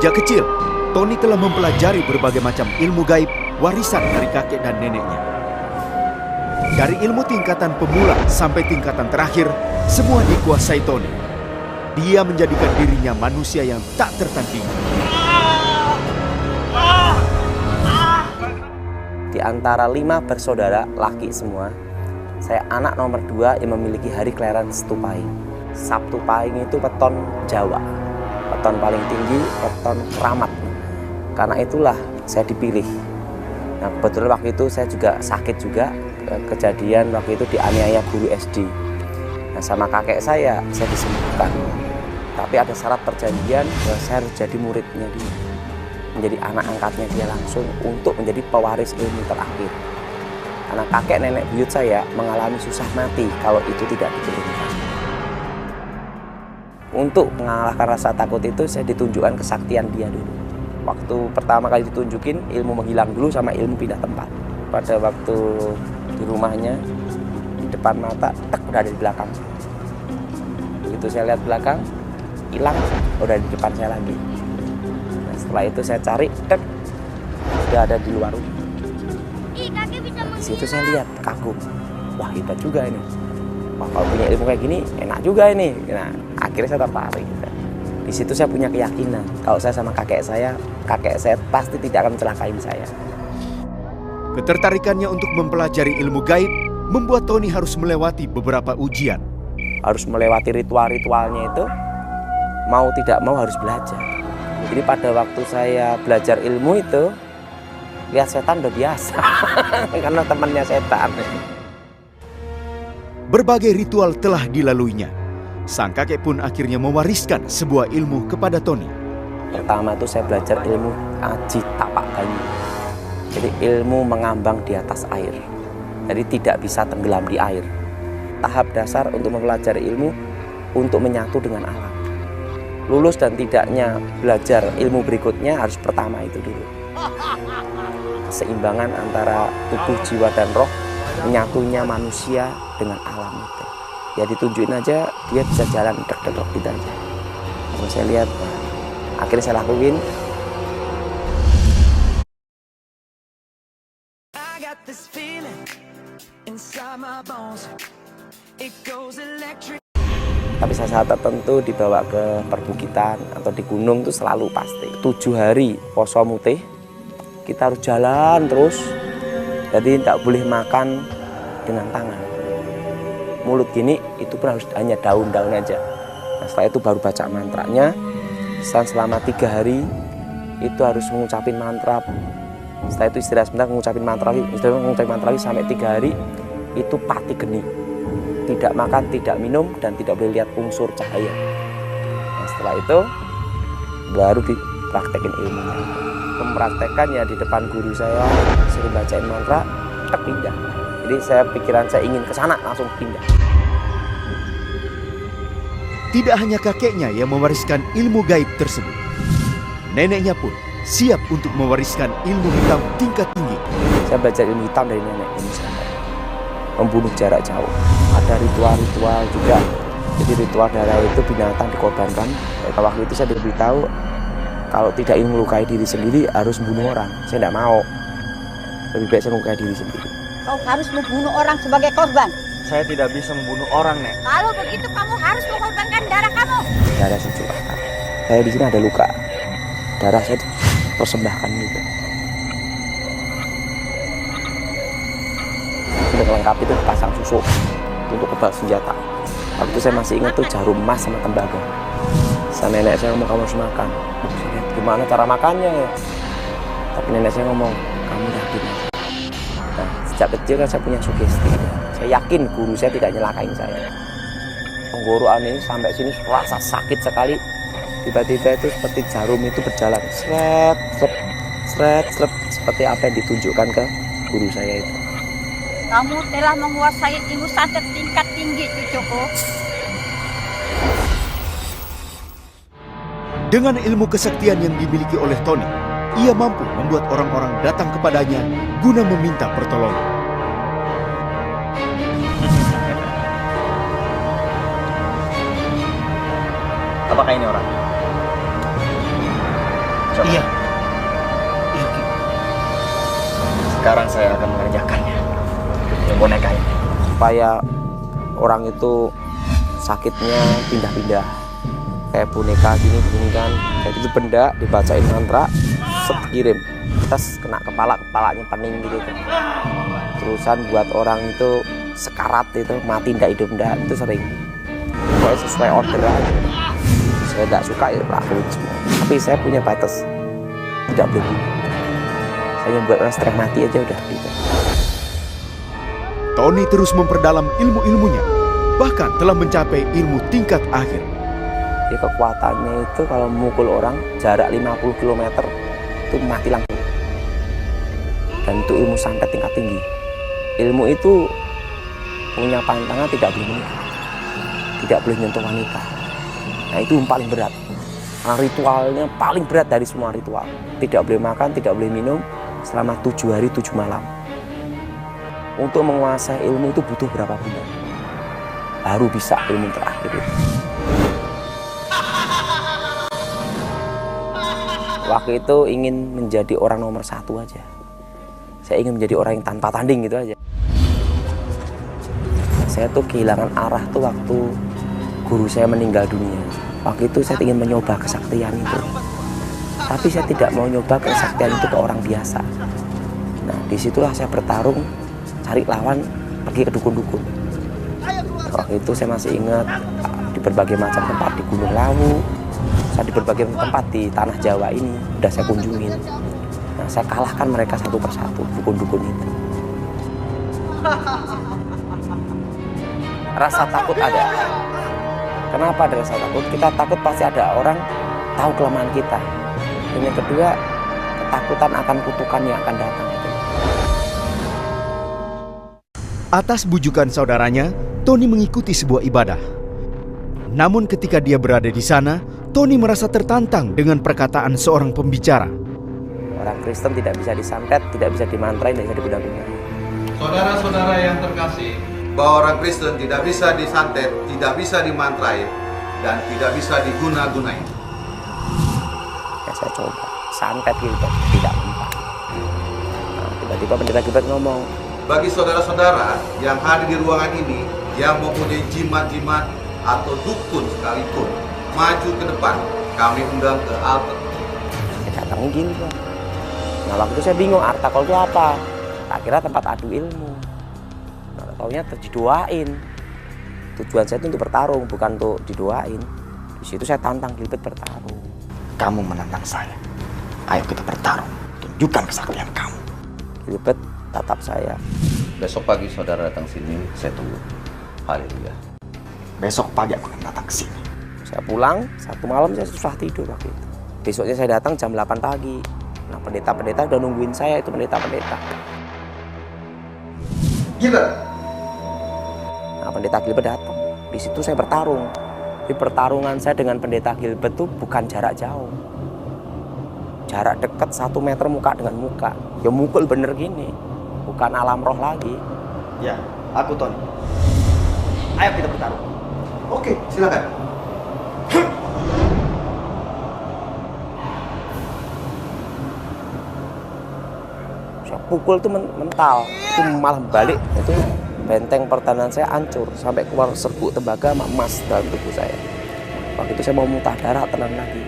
Sejak kecil, Tony telah mempelajari berbagai macam ilmu gaib warisan dari kakek dan neneknya. Dari ilmu tingkatan pemula sampai tingkatan terakhir, semua dikuasai Tony. Dia menjadikan dirinya manusia yang tak tertandingi. Di antara 5 bersaudara laki semua, saya anak nomor 2 yang memiliki hari kelahiran Sabtu Pahing. Sabtu Pahing itu weton Jawa, weton paling tinggi, weton keramat. Karena itulah saya dipilih. Nah, kebetulan waktu itu saya juga sakit juga, kejadian waktu itu dianiaya guru SD. Nah, sama kakek saya disembuhkan. Tapi ada syarat perjanjian bahwa saya harus jadi muridnya dia, menjadi anak angkatnya dia langsung untuk menjadi pewaris ilmu terakhir. Karena kakek nenek buyut saya mengalami susah mati kalau itu tidak diturunkan. Untuk mengalahkan rasa takut itu saya ditunjukkan kesaktian dia dulu. Waktu pertama kali ditunjukin, ilmu menghilang dulu sama ilmu pindah tempat. Pada waktu di rumahnya, di depan mata, udah ada di belakang. Begitu saya lihat belakang, hilang, udah di depan saya lagi. Nah, setelah itu saya cari, udah ada di luar rumah. Di situ saya lihat, kagum. Wah, hebat juga ini. Wah, kalau punya ilmu kayak gini, enak juga ini. Nah, akhirnya saya tertarik. Di situ saya punya keyakinan, kalau saya sama kakek saya pasti tidak akan mencelakain saya. Ketertarikannya untuk mempelajari ilmu gaib membuat Tony harus melewati beberapa ujian. Harus melewati ritual-ritualnya itu, mau tidak mau harus belajar. Jadi pada waktu saya belajar ilmu itu, lihat setan udah biasa, karena temannya setan. Berbagai ritual telah dilaluinya. Sang kakek pun akhirnya mewariskan sebuah ilmu kepada Tony. Pertama itu saya belajar ilmu aji tapak banyu. Jadi ilmu mengambang di atas air. Jadi tidak bisa tenggelam di air. Tahap dasar untuk mempelajari ilmu untuk menyatu dengan alam. Lulus dan tidaknya belajar ilmu berikutnya harus pertama itu dulu. Keseimbangan antara tubuh, jiwa, dan roh, menyatunya manusia dengan alam itu. Ya ditunjukin aja, dia bisa jalan dek-dek gitu aja. Kalau saya lihat, akhirnya saya lakuin. Tapi saat tertentu dibawa ke perbukitan atau di gunung itu selalu pasti. 7 hari poso mutih, kita harus jalan terus. Jadi tidak boleh makan dengan tangan. Mulut gini itu pun harus hanya daun-daun aja. Nah, setelah itu baru baca mantranya. Selama 3 hari itu harus mengucapin mantra. Setelah itu istirahat sebentar, mengucapin mantra sampai 3 hari itu pati geni. Tidak makan, tidak minum, dan tidak boleh lihat unsur cahaya. Nah, setelah itu baru dipraktekin ilmunya. Mempraktekkan ya di depan guru saya, suruh bacain mantra, pindah. Jadi pikiran saya ingin ke sana, langsung pindah. Tidak hanya kakeknya yang mewariskan ilmu gaib tersebut. Neneknya pun siap untuk mewariskan ilmu hitam tingkat tinggi. Saya belajar ilmu hitam dari nenek ini sampai membunuh jarak jauh. Ada ritual-ritual juga. Jadi ritual darah itu binatang dikorbankan. Waktu itu saya diberitahu kalau tidak ingin melukai diri sendiri harus membunuh orang. Saya tidak mau. Lebih baik saya melukai diri sendiri. Kau harus membunuh orang sebagai korban. Saya tidak bisa membunuh orang, Nek. Kalau begitu kamu harus mengorbankan darah kamu. Darah saya curahkan. Saya di sini ada luka. Darah saya persembahkan juga. Untuk lengkap itu pasang susu untuk kebal senjata. Waktu itu saya masih ingat tuh jarum emas sama tembaga. Sama nenek saya ngomong, kamu harus makan. Gimana cara makannya ya? Tapi nenek saya ngomong, kamu yakin. Nah, sejak kecil kan saya punya sugesti. Saya yakin guru saya tidak nyelakain saya. Tenggorokan ini sampai sini rasa sakit sekali. Tiba-tiba itu seperti jarum itu berjalan. Sret, sret, sret, sret. Seperti apa yang ditunjukkan ke guru saya itu. Kamu telah menguasai ilmu santet tingkat tinggi, cucuku. Dengan ilmu kesaktian yang dimiliki oleh Tony, ia mampu membuat orang-orang datang kepadanya guna meminta pertolongan. Apakah ini orang? Iya. Iya, Ki. Sekarang saya akan mengerjakannya. Yang boneka ini. Supaya orang itu sakitnya pindah-pindah. Kayak boneka gini kan. Kayak itu benda dibacain mantra, set kirim. Terus kena kepalanya pening gitu kan. Terusan buat orang itu sekarat itu, mati ndak hidup ndak, itu sering. Pokoknya sesuai order aja. Saya tidak suka ya lakuin semua. Tapi saya punya batas, tidak boleh bunuh. Saya buat orang stres mati aja udah gitu. Tony terus memperdalam ilmu-ilmunya, bahkan telah mencapai ilmu tingkat akhir. Jadi kekuatannya itu kalau memukul orang jarak 50 km itu mati langsung. Dan itu ilmu sampai tingkat tinggi. Ilmu itu punya pantangan tidak boleh menikah, tidak boleh nyentuh wanita. Nah itu yang paling berat. Nah, ritualnya paling berat dari semua ritual. Tidak boleh makan, tidak boleh minum selama 7 hari 7 malam. Untuk menguasai ilmu itu butuh berapa bulan? Baru bisa ilmu terakhir itu. Waktu itu ingin menjadi orang nomor 1 aja. Saya ingin menjadi orang yang tanpa tanding gitu aja. Saya tuh kehilangan arah tuh waktu guru saya meninggal dunia. Waktu itu saya ingin mencoba kesaktian itu. Tapi saya tidak mau nyoba kesaktian itu ke orang biasa. Nah disitulah saya bertarung, cari lawan, pergi ke dukun-dukun. Waktu itu saya masih ingat di berbagai macam tempat di Gunung Lawu. Saya di berbagai tempat di tanah Jawa ini udah saya kunjungin. Nah, saya kalahkan mereka satu persatu, dukun-dukun itu. Rasa takut ada. Kenapa ada rasa takut? Kita takut pasti ada orang tahu kelemahan kita. Dan yang kedua, ketakutan akan kutukan yang akan datang. Atas bujukan saudaranya, Tony mengikuti sebuah ibadah. Namun ketika dia berada di sana, Tony merasa tertantang dengan perkataan seorang pembicara. Orang Kristen tidak bisa disantet, tidak bisa dimantrai, tidak bisa diguna-gunai. Saudara-saudara yang terkasih, bahwa orang Kristen tidak bisa disantet, tidak bisa dimantrai, dan tidak bisa diguna-gunai. Ya, saya coba santet Gilbert, tidak mempan. Nah, tiba-tiba pendeta Gilbert ngomong, Bagi saudara-saudara yang hadir di ruangan ini, yang mempunyai jimat-jimat atau dukun sekalipun, maju ke depan, kami undang ke altar. saya datangin Gilbert. Nah waktu itu saya bingung, artakol itu apa? Tak kira tempat adu ilmu. Nah taunya didoain. Tujuan saya itu untuk bertarung, bukan untuk didoain. Di situ saya tantang Gilbert bertarung. Kamu menantang saya. Ayo kita bertarung. Tunjukkan kesaktian kamu. Gilbert tatap saya. Besok pagi saudara datang sini, saya tunggu. Haleluya. Besok pagi aku akan datang ke sini. Saya pulang, satu malam saya susah tidur waktu itu. Besoknya saya datang jam 8 pagi. Nah pendeta-pendeta udah nungguin saya, itu pendeta-pendeta. Gilbert, Nah pendeta Gilbert datang. Di situ saya bertarung. Di pertarungan saya dengan pendeta Gilbert itu bukan jarak jauh. Jarak dekat 1 meter muka dengan muka. Ya mukul bener gini. Bukan alam roh lagi. Ya, aku Tony. Ayo kita bertarung. oke, silakan. Saya pukul tuh mental. Itu malah balik. Itu benteng pertahanan saya hancur. Sampai keluar serbuk tembaga sama emas dalam tubuh saya. Waktu itu saya mau muntah darah, tenang lagi.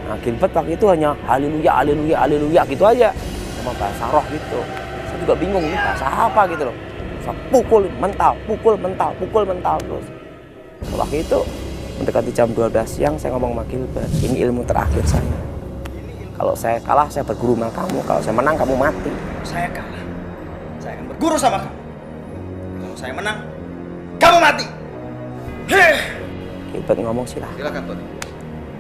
Nah Gilbert waktu itu hanya haleluya, haleluya, haleluya gitu aja. Sama bahasa roh gitu. Saya juga bingung ini bahasa apa gitu loh. Saya pukul mental, pukul mental, pukul mental terus. Waktu itu mendekati jam 12 siang saya ngomong sama Gilbert, ini ilmu terakhir saya. Kalau saya kalah saya berguru sama kamu, kalau saya menang kamu mati. Saya kalah. Saya akan berguru sama kamu. Kalau saya menang, kamu mati. Gilbert ngomong silahkan. Silakan, Tony.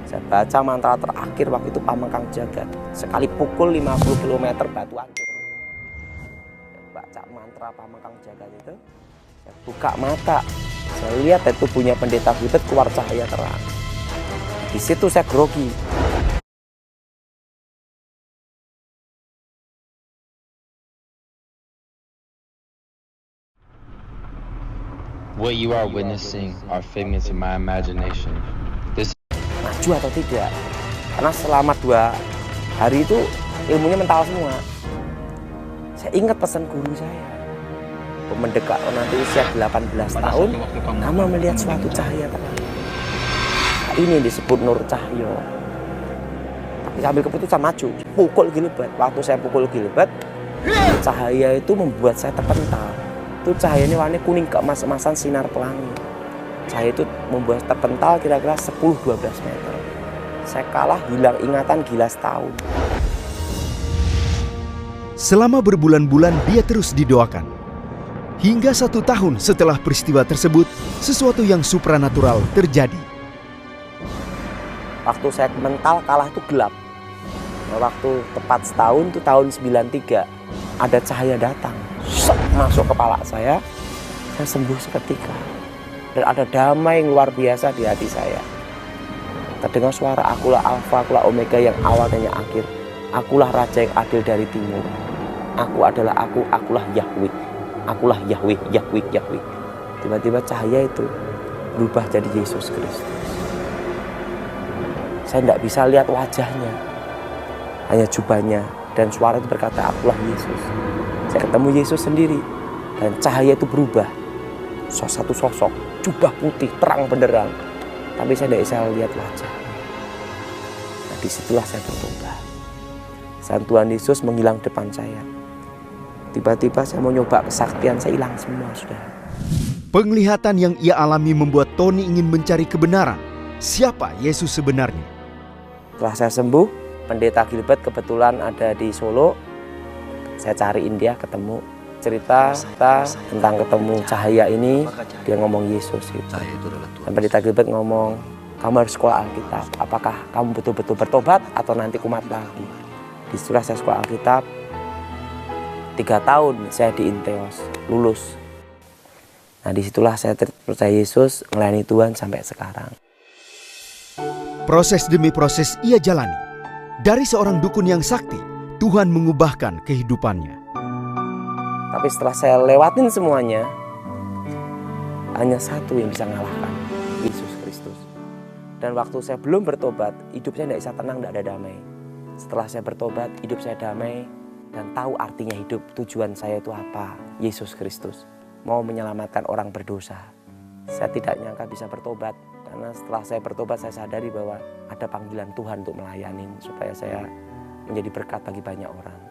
Saya baca mantra terakhir waktu itu Pamengkang Jagat. Sekali pukul 50 km batu hancur. Baca mantra Pamengkang Jagat itu, saya buka mata. Saya lihat dari tubuhnya pendeta Gilbert keluar cahaya terang. Di situ saya grogi. What you are witnessing are figments of my imagination. This Maju atau tidak? Karena selama 2 hari itu ilmunya mental semua. Saya ingat pesan guru saya, mendekat nanti usia 18 tahun, kamu melihat suatu cahaya terang. Nah, ini disebut nur cahyo. Tapi sambil keputusan maju, pukul gilbert. Waktu saya pukul gilbert, cahaya itu membuat saya terpental. Itu cahayanya warna kuning keemas-emasan sinar pelangi. Cahaya itu membuat terpental kira-kira 10-12 meter. Saya kalah, hilang ingatan, gila setahun. Selama berbulan-bulan dia terus didoakan. Hingga 1 tahun setelah peristiwa tersebut, sesuatu yang supranatural terjadi. Waktu saya mental kalah itu gelap. Waktu tepat setahun itu tahun 93, ada cahaya datang, masuk kepala saya sembuh seketika. Dan ada damai yang luar biasa di hati saya. Terdengar suara, akulah Alfa, akulah Omega yang awal dan yang akhir. Akulah Raja yang adil dari timur. Aku adalah aku, akulah Yahweh. Akulah Yahweh, Yahweh, Yahweh. Tiba-tiba cahaya itu berubah jadi Yesus Kristus. Saya tidak bisa lihat wajahnya, hanya jubahnya. Dan suara itu berkata, akulah Yesus. Saya ketemu Yesus sendiri. Dan cahaya itu berubah. Satu sosok, jubah putih, terang benderang. Tapi saya tidak bisa lihat wajahnya. Nah, disitulah saya bertobat. Saat Tuhan Yesus menghilang depan saya. Tiba-tiba saya mau nyoba kesaktian, saya hilang semua, sudah. Penglihatan yang ia alami membuat Tony ingin mencari kebenaran. Siapa Yesus sebenarnya? Setelah saya sembuh, Pendeta Gilbert kebetulan ada di Solo. Saya cariin dia, ketemu. Cerita tentang ketemu cahaya ini, dia ngomong Yesus gitu. Dan Pendeta Gilbert ngomong, kamu harus sekolah Alkitab. Apakah kamu betul-betul bertobat atau nanti kumat lagi? Disitulah saya sekolah Alkitab. 3 tahun saya di Inteos, lulus. Nah, disitulah saya percaya Yesus, melayani Tuhan sampai sekarang. Proses demi proses ia jalani. Dari seorang dukun yang sakti, Tuhan mengubahkan kehidupannya. Tapi setelah saya lewatin semuanya, hanya satu yang bisa ngalahkan, Yesus Kristus. Dan waktu saya belum bertobat, hidup saya tidak bisa tenang, tidak ada damai. Setelah saya bertobat, hidup saya damai dan tahu artinya hidup. Tujuan saya itu apa? Yesus Kristus. Mau menyelamatkan orang berdosa. Saya tidak nyangka bisa bertobat. Karena setelah saya bertobat, saya sadari bahwa ada panggilan Tuhan untuk melayani supaya saya menjadi berkat bagi banyak orang.